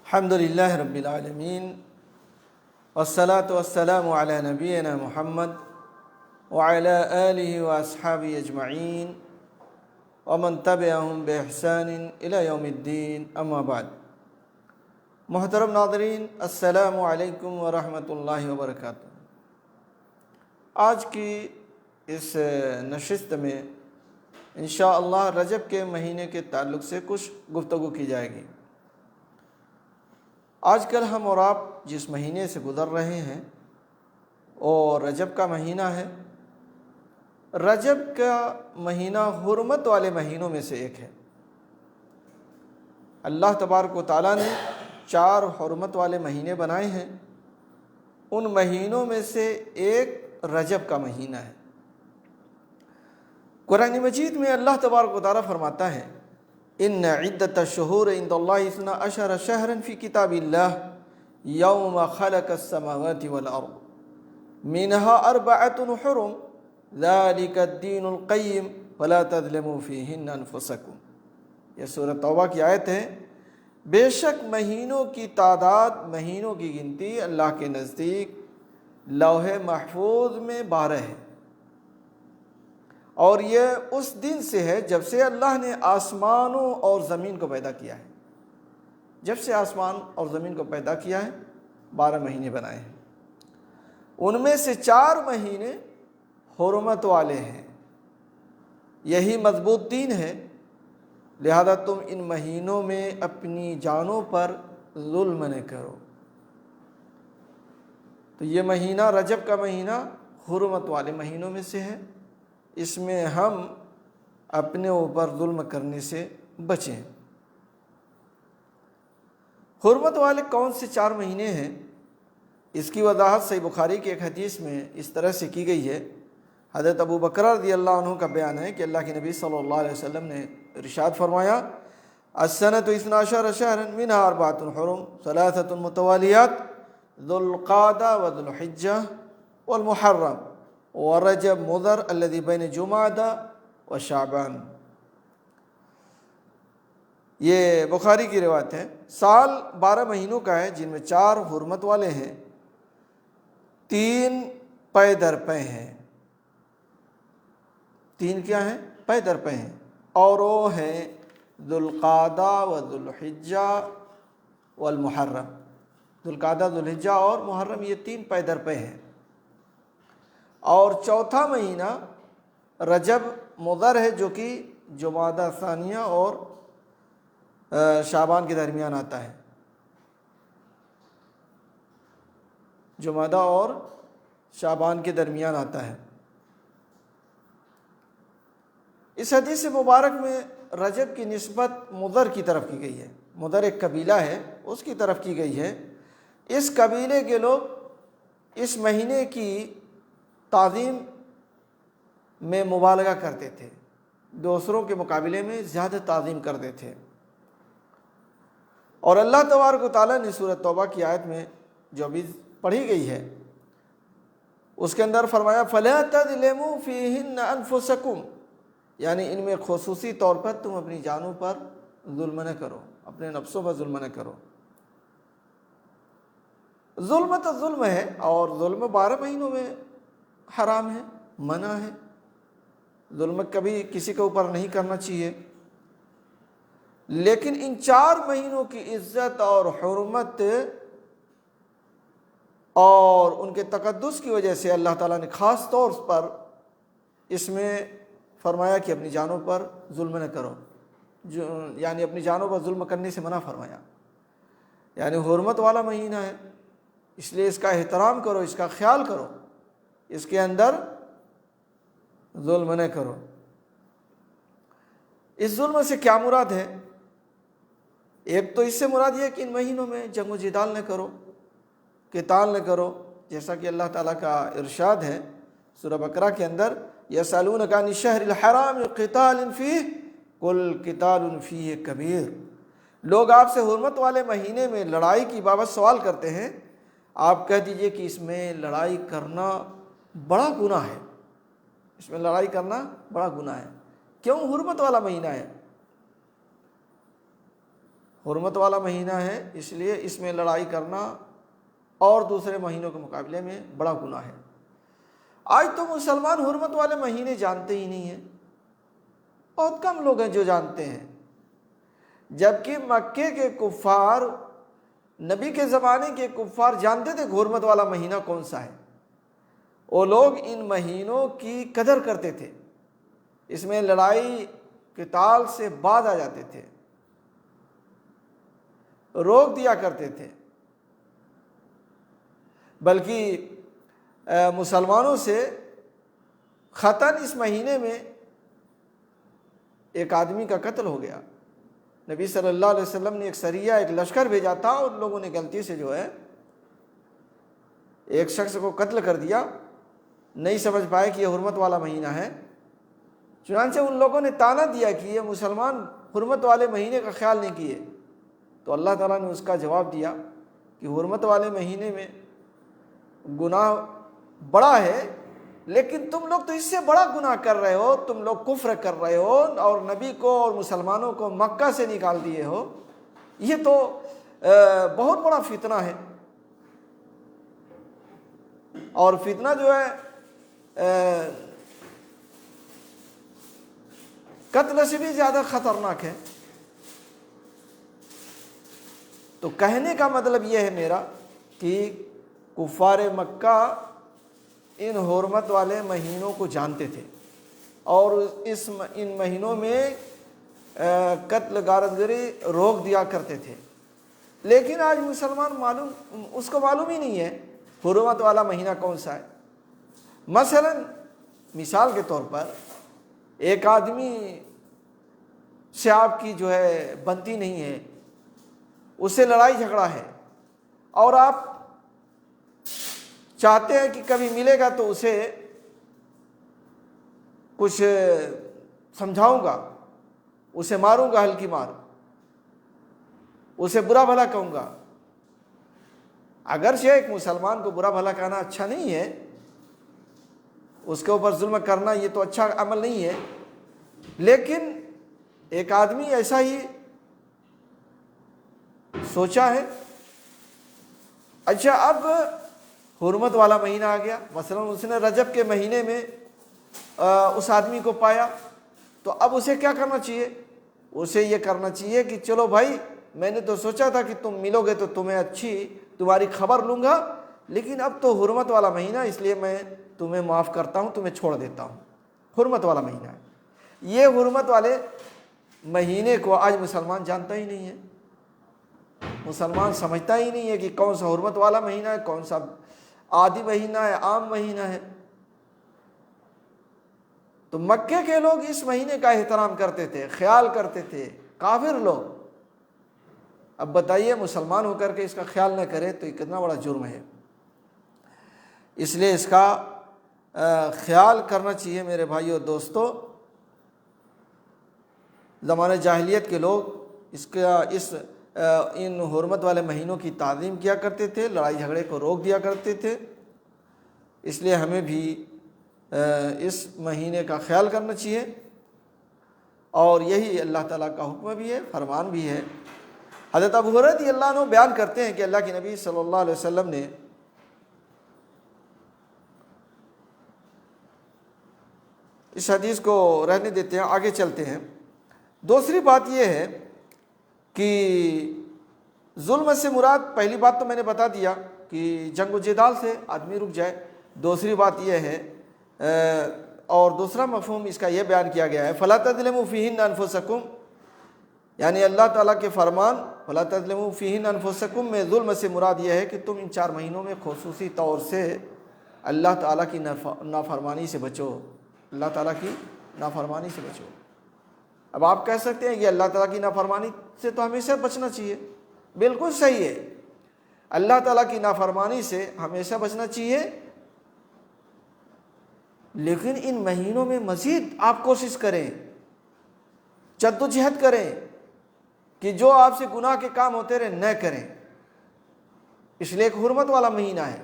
الحمد للہ رب العالمین والصلاة والسلام علی نبینا محمد وعلی آلہ واصحابہ اجمعین ومن تبعہم بإحسان الی یوم الدین اما بعد۔ محترم ناظرین، السلام علیکم ورحمۃ اللہ وبرکاتہ۔ آج کی اس نشست میں انشاءاللہ رجب کے مہینے کے تعلق سے کچھ گفتگو کی جائے گی۔ آج کل ہم اور آپ جس مہینے سے گزر رہے ہیں اور رجب کا مہینہ ہے، رجب کا مہینہ حرمت والے مہینوں میں سے ایک ہے۔ اللہ تبارک و تعالیٰ نے 4 حرمت والے مہینے بنائے ہیں، ان مہینوں میں سے ایک رجب کا مہینہ ہے۔ قرآن مجید میں اللہ تبارک و تعالیٰ فرماتا ہے، ان عدت الشہور عند اللہ 12 شہرا فی کتاب اللہ یوم خلق السماوات والارض منها 4 حرم ذلك الدین القیم فلا تظلموا فیہن انفسکم۔ یہ سورہ توبہ کی آیت ہے۔ بے شک مہینوں کی تعداد، مہینوں کی گنتی اللہ کے نزدیک لوح محفوظ میں 12 ہے، اور یہ اس دن سے ہے جب سے اللہ نے آسمانوں اور زمین کو پیدا کیا ہے۔ جب سے آسمان اور زمین کو پیدا کیا ہے 12 مہینے بنائے ہیں، ان میں سے 4 مہینے حرمت والے ہیں۔ یہی مضبوط دین ہے، لہذا تم ان مہینوں میں اپنی جانوں پر ظلم نہ کرو۔ تو یہ مہینہ، رجب کا مہینہ، حرمت والے مہینوں میں سے ہے۔ اس میں ہم اپنے اوپر ظلم کرنے سے بچیں۔ حرمت والے کون سے 4 مہینے ہیں؟ اس کی وضاحت صحیح بخاری کی ایک حدیث میں اس طرح سے کی گئی ہے۔ حضرت ابو بکر رضی اللہ عنہ کا بیان ہے کہ اللہ کے نبی صلی اللہ علیہ وسلم نے ارشاد فرمایا، السنۃ 12 شہرا منها 4 حرم 3 متوالیات ذو القعدہ وذو الحجہ والمحرم ورجب مضر الذي بین جمادہ و شعبان۔ یہ بخاری کی روایت ہے۔ سال 12 مہینوں کا ہے، جن میں 4 حرمت والے ہیں، 3 پے در پے ہیں۔ 3 کیا ہیں؟ پے در پے ہیں، اور وہ ہیں ذو القعدہ و ذو الحجہ والمحرم۔ ذو القعدہ، ذو الحجہ اور محرم، یہ 3 پے در پے ہیں۔ اور 4تھا مہینہ رجب مضر ہے، جو کہ جمادہ ثانیہ اور شعبان کے درمیان آتا ہے۔ جمادہ اور شعبان کے درمیان آتا ہے۔ اس حدیث مبارک میں رجب کی نسبت مضر کی طرف کی گئی ہے۔ مضر ایک قبیلہ ہے، اس کی طرف کی گئی ہے۔ اس قبیلے کے لوگ اس مہینے کی تعظیم میں مبالغہ کرتے تھے، دوسروں کے مقابلے میں زیادہ تعظیم کرتے تھے۔ اور اللہ تبارک و تعالیٰ نے سورۃ توبہ کی آیت میں جو ابھی پڑھی گئی ہے، اس کے اندر فرمایا، فَلَا تَظْلِمُوا فِيهِنَّ أَنفُسَكُمْ، یعنی ان میں خصوصی طور پر تم اپنی جانوں پر ظلم نہ کرو، اپنے نفسوں پر ظلم نہ کرو۔ ظلم تو ظلم ہے، اور ظلم 12 مہینوں میں حرام ہے، منع ہے۔ ظلم کبھی کسی کے اوپر نہیں کرنا چاہیے، لیکن ان 4 مہینوں کی عزت اور حرمت اور ان کے تقدس کی وجہ سے اللہ تعالیٰ نے خاص طور پر اس میں فرمایا کہ اپنی جانوں پر ظلم نہ کرو، یعنی اپنی جانوں پر ظلم کرنے سے منع فرمایا۔ یعنی حرمت والا مہینہ ہے، اس لیے اس کا احترام کرو، اس کا خیال کرو، اس کے اندر ظلم نہ کرو۔ اس ظلم سے کیا مراد ہے؟ ایک تو اس سے مراد یہ ہے کہ ان مہینوں میں جنگ و جدال نہ کرو، قتال نہ کرو، جیسا کہ اللہ تعالیٰ کا ارشاد ہے سورہ بقرہ کے اندر، یسألونک عن الشہر الحرام قتال فیہ قل قتال فیہ کبیر۔ لوگ آپ سے حرمت والے مہینے میں لڑائی کی بابت سوال کرتے ہیں، آپ کہہ دیجئے کہ اس میں لڑائی کرنا بڑا گناہ ہے۔ اس میں لڑائی کرنا بڑا گناہ ہے۔ کیوں؟ حرمت والا مہینہ ہے۔ حرمت والا مہینہ ہے، اس لیے اس میں لڑائی کرنا اور دوسرے مہینوں کے مقابلے میں بڑا گناہ ہے۔ آج تو مسلمان حرمت والے مہینے جانتے ہی نہیں ہیں، بہت کم لوگ ہیں جو جانتے ہیں، جبکہ مکے کے کفار، نبی کے زمانے کے کفار جانتے تھے کہ حرمت والا مہینہ کون سا ہے۔ وہ لوگ ان مہینوں کی قدر کرتے تھے، اس میں لڑائی قتال سے باز آ جاتے تھے، روک دیا کرتے تھے، بلکہ مسلمانوں سے خطاً اس مہینے میں ایک آدمی کا قتل ہو گیا۔ نبی صلی اللہ علیہ وسلم نے ایک سریہ، ایک لشکر بھیجا تھا، اور لوگوں نے غلطی سے جو ہے ایک شخص کو قتل کر دیا، نہیں سمجھ پائے کہ یہ حرمت والا مہینہ ہے۔ چنانچہ ان لوگوں نے طعنہ دیا کہ یہ مسلمان حرمت والے مہینے کا خیال نہیں کیے، تو اللہ تعالیٰ نے اس کا جواب دیا کہ حرمت والے مہینے میں گناہ بڑا ہے، لیکن تم لوگ تو اس سے بڑا گناہ کر رہے ہو، تم لوگ کفر کر رہے ہو اور نبی کو اور مسلمانوں کو مکہ سے نکال دیے ہو، یہ تو بہت بڑا فتنہ ہے۔ اور فتنہ جو ہے قتل سے بھی زیادہ خطرناک ہے۔ تو کہنے کا مطلب یہ ہے میرا کہ کفار مکہ ان حرمت والے مہینوں کو جانتے تھے اور ان مہینوں میں قتل غارتگری روک دیا کرتے تھے، لیکن آج مسلمان اس کو معلوم ہی نہیں ہے حرمت والا مہینہ کون سا ہے۔ مثلا مثال کے طور پر ایک آدمی سے آپ کی جو ہے بنتی نہیں ہے، اس سے لڑائی جھگڑا ہے، اور آپ چاہتے ہیں کہ کبھی ملے گا تو اسے کچھ سمجھاؤں گا، اسے ماروں گا ہلکی مار، اسے برا بھلا کہوں گا۔ اگرچہ ایک مسلمان کو برا بھلا کہنا اچھا نہیں ہے، اس کے اوپر ظلم کرنا یہ تو اچھا عمل نہیں ہے، لیکن ایک آدمی ایسا ہی سوچا ہے۔ اچھا، اب حرمت والا مہینہ آ گیا، مثلا اس نے رجب کے مہینے میں اس آدمی کو پایا، تو اب اسے کیا کرنا چاہیے؟ اسے یہ کرنا چاہیے کہ چلو بھائی، میں نے تو سوچا تھا کہ تم ملو گے تو تمہاری خبر لوں گا، لیکن اب تو حرمت والا مہینہ، اس لیے میں تمہیں معاف کرتا ہوں، تمہیں چھوڑ دیتا ہوں۔ حرمت والا مہینہ ہے، یہ حرمت والے مہینے کو آج مسلمان جانتا ہی نہیں ہے، مسلمان سمجھتا ہی نہیں ہے کہ کون سا حرمت والا مہینہ ہے، کون سا عادی مہینہ ہے، عام مہینہ ہے۔ تو مکے کے لوگ اس مہینے کا احترام کرتے تھے، خیال کرتے تھے، کافر لوگ۔ اب بتائیے مسلمان ہو کر کے اس کا خیال نہ کرے تو یہ کتنا بڑا جرم ہے۔ اس لیے اس کا خیال کرنا چاہیے میرے بھائیو اور دوستو۔ زمانہ جاہلیت کے لوگ ان حرمت والے مہینوں کی تعظیم کیا کرتے تھے، لڑائی جھگڑے کو روک دیا کرتے تھے، اس لیے ہمیں بھی اس مہینے کا خیال کرنا چاہیے، اور یہی اللہ تعالیٰ کا حکم بھی ہے، فرمان بھی ہے۔ حضرت ابو ہریرہ رضی اللہ عنہ بیان کرتے ہیں کہ اللہ کے نبی صلی اللہ علیہ وسلم نے اس حدیث کو رہنے دیتے ہیں، آگے چلتے ہیں۔ دوسری بات یہ ہے کہ ظلم سے مراد، پہلی بات تو میں نے بتا دیا کہ جنگ و جدال سے آدمی رک جائے، دوسری بات یہ ہے اور دوسرا مفہوم اس کا یہ بیان کیا گیا ہے فَلَا تَظْلِمُوا فِيهِنَّ أَنفُسَكُمْ، یعنی اللہ تعالیٰ کے فرمان فَلَا تَظْلِمُوا فِيهِنَّ أَنفُسَكُمْ میں ظلم سے مراد یہ ہے کہ تم ان 4 مہینوں میں خصوصی طور سے اللہ تعالیٰ کی نافرمانی سے بچو، اللہ تعالیٰ کی نافرمانی سے بچو۔ اب آپ کہہ سکتے ہیں کہ اللہ تعالیٰ کی نافرمانی سے تو ہمیشہ بچنا چاہیے، بالکل صحیح ہے، اللہ تعالیٰ کی نافرمانی سے ہمیشہ بچنا چاہیے، لیکن ان مہینوں میں مزید آپ کوشش کریں، جدوجہد کریں کہ جو آپ سے گناہ کے کام ہوتے رہے نہ کریں، اس لیے ایک حرمت والا مہینہ ہے،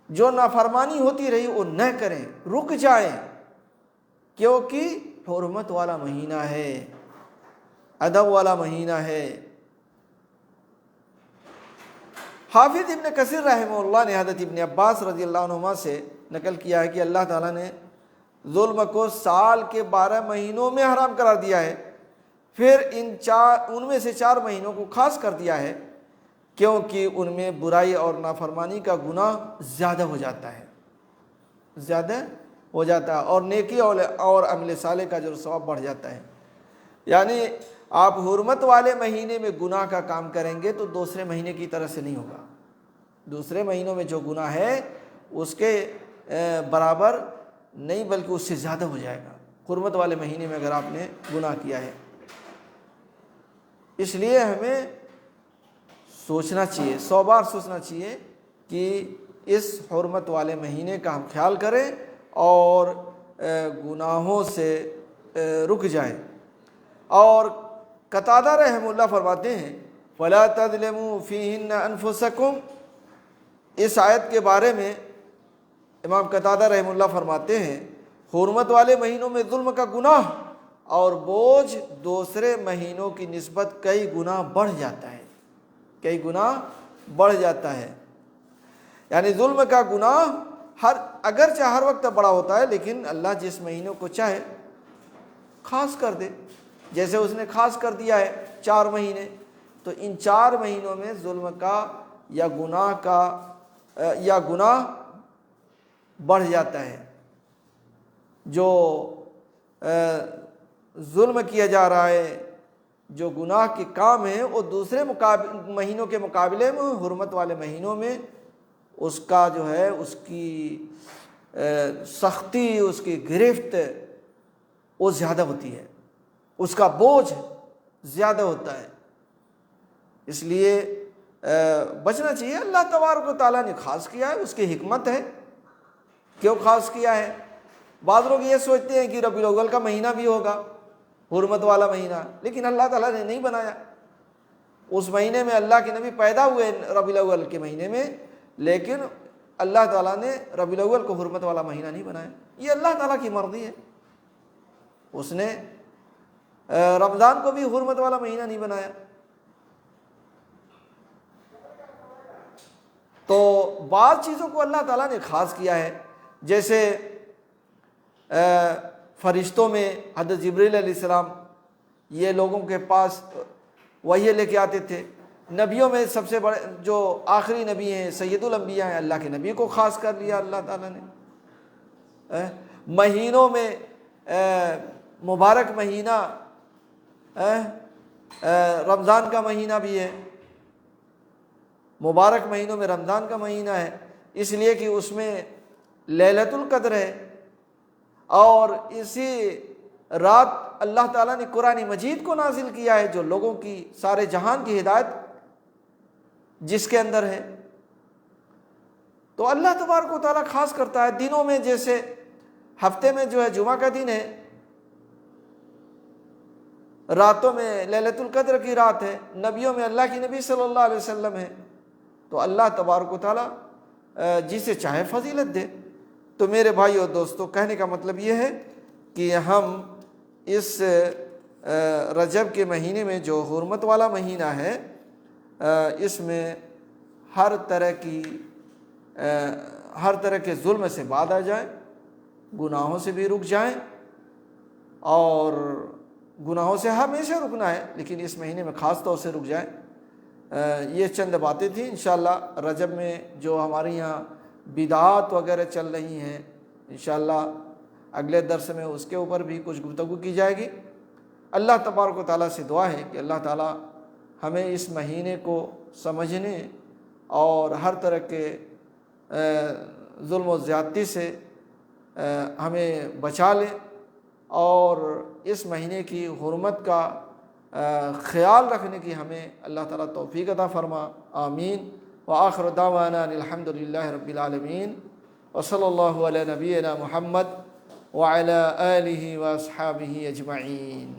جو نافرمانی ہوتی رہی وہ نہ کریں، رک جائیں، کیونکہ حرمت والا مہینہ ہے۔ ادب والا مہینہ ہے۔ حافظ ابن کثیر رحمہ اللہ نے حضرت ابن عباس رضی اللہ عنہما سے نقل کیا ہے کہ اللہ تعالیٰ نے ظلم کو سال کے 12 مہینوں میں حرام قرار دیا ہے، پھر ان میں سے 4 مہینوں کو خاص کر دیا ہے کیونکہ ان میں برائی اور نافرمانی کا گناہ زیادہ ہو جاتا ہے، اور نیکی اور عمل صالح کا جو ثواب بڑھ جاتا ہے۔ یعنی آپ حرمت والے مہینے میں گناہ کا کام کریں گے تو دوسرے مہینے کی طرح سے نہیں ہوگا، دوسرے مہینوں میں جو گناہ ہے اس کے برابر نہیں بلکہ اس سے زیادہ ہو جائے گا حرمت والے مہینے میں اگر آپ نے گناہ کیا ہے۔ اس لیے ہمیں سوچنا چاہیے، 100 بار سوچنا چاہیے کہ اس حرمت والے مہینے کا ہم خیال کریں اور گناہوں سے رک جائیں۔ اور قتادہ رحمہ اللہ فرماتے ہیں فَلَا تَظْلِمُوا فِيهِنَّ أَنفُسَكُمْ، اس آیت کے بارے میں امام قتادہ رحمہ اللہ فرماتے ہیں حرمت والے مہینوں میں ظلم کا گناہ اور بوجھ دوسرے مہینوں کی نسبت کئی گنا بڑھ جاتا ہے، یعنی ظلم کا گناہ اگرچہ ہر وقت بڑا ہوتا ہے لیکن اللہ جس مہینوں کو چاہے خاص کر دے، جیسے اس نے خاص کر دیا ہے 4 مہینے، تو ان 4 مہینوں میں ظلم کا یا گناہ بڑھ جاتا ہے۔ جو ظلم کیا جا رہا ہے، جو گناہ کے کام ہیں وہ دوسرے مہینوں کے مقابلے میں حرمت والے مہینوں میں اس کا جو ہے اس کی سختی، اس کی گرفت وہ زیادہ ہوتی ہے، اس کا بوجھ زیادہ ہوتا ہے۔ اس لیے بچنا چاہیے۔ اللہ تبارک و تعالیٰ نے خاص کیا ہے، اس کی حکمت ہے کیوں خاص کیا ہے۔ بعض لوگ یہ سوچتے ہیں کہ ربیع الاول کا مہینہ بھی ہوگا حرمت والا مہینہ، لیکن اللہ تعالیٰ نے نہیں بنایا۔ اس مہینے میں اللہ کے نبی پیدا ہوئے ربیع الاول کے مہینے میں، لیکن اللہ تعالیٰ نے ربیع الاول کو حرمت والا مہینہ نہیں بنایا۔ یہ اللہ تعالیٰ کی مرضی ہے، اس نے رمضان کو بھی حرمت والا مہینہ نہیں بنایا۔ تو بعض چیزوں کو اللہ تعالیٰ نے خاص کیا ہے، جیسے فرشتوں میں حضرت جبریل علیہ السلام یہ لوگوں کے پاس وحی لے کے آتے تھے۔ نبیوں میں سب سے بڑے جو آخری نبی ہیں سید الانبیاء ہیں، اللہ کے نبی کو خاص کر لیا اللہ تعالیٰ نے۔ مہینوں میں مبارک مہینہ رمضان کا مہینہ بھی ہے، مبارک مہینوں میں رمضان کا مہینہ ہے، اس لیے کہ اس میں لیلۃ القدر ہے، اور اسی رات اللہ تعالیٰ نے قرآن مجید کو نازل کیا ہے جو لوگوں کی سارے جہان کی ہدایت جس کے اندر ہے۔ تو اللہ تبارک و تعالیٰ خاص کرتا ہے دنوں میں، جیسے ہفتے میں جو ہے جمعہ کا دن ہے، راتوں میں لیلۃ القدر کی رات ہے، نبیوں میں اللہ کی نبی صلی اللہ علیہ وسلم ہے۔ تو اللہ تبارک و تعالیٰ جسے چاہے فضیلت دے۔ تو میرے بھائی اور دوستو، کہنے کا مطلب یہ ہے کہ ہم اس رجب کے مہینے میں جو حرمت والا مہینہ ہے، اس میں ہر طرح کے ظلم سے باز آ جائیں، گناہوں سے بھی رک جائیں، اور گناہوں سے ہمیشہ رکنا ہے لیکن اس مہینے میں خاص طور سے رک جائیں۔ یہ چند باتیں تھیں۔ انشاءاللہ رجب میں جو ہمارے یہاں بدعات وغیرہ چل رہی ہیں، انشاءاللہ اگلے درس میں اس کے اوپر بھی کچھ گفتگو کی جائے گی۔ اللہ تبارک و تعالیٰ سے دعا ہے کہ اللہ تعالیٰ ہمیں اس مہینے کو سمجھنے اور ہر طرح کے ظلم و زیادتی سے ہمیں بچا لے، اور اس مہینے کی حرمت کا خیال رکھنے کی ہمیں اللہ تعالیٰ توفیق عطا فرما، آمین۔ وآخر دعوانا الحمد للہ رب العالمین، وصلی اللہ علی نبینا محمد وعلی آلہ واصحابہ اجمعین۔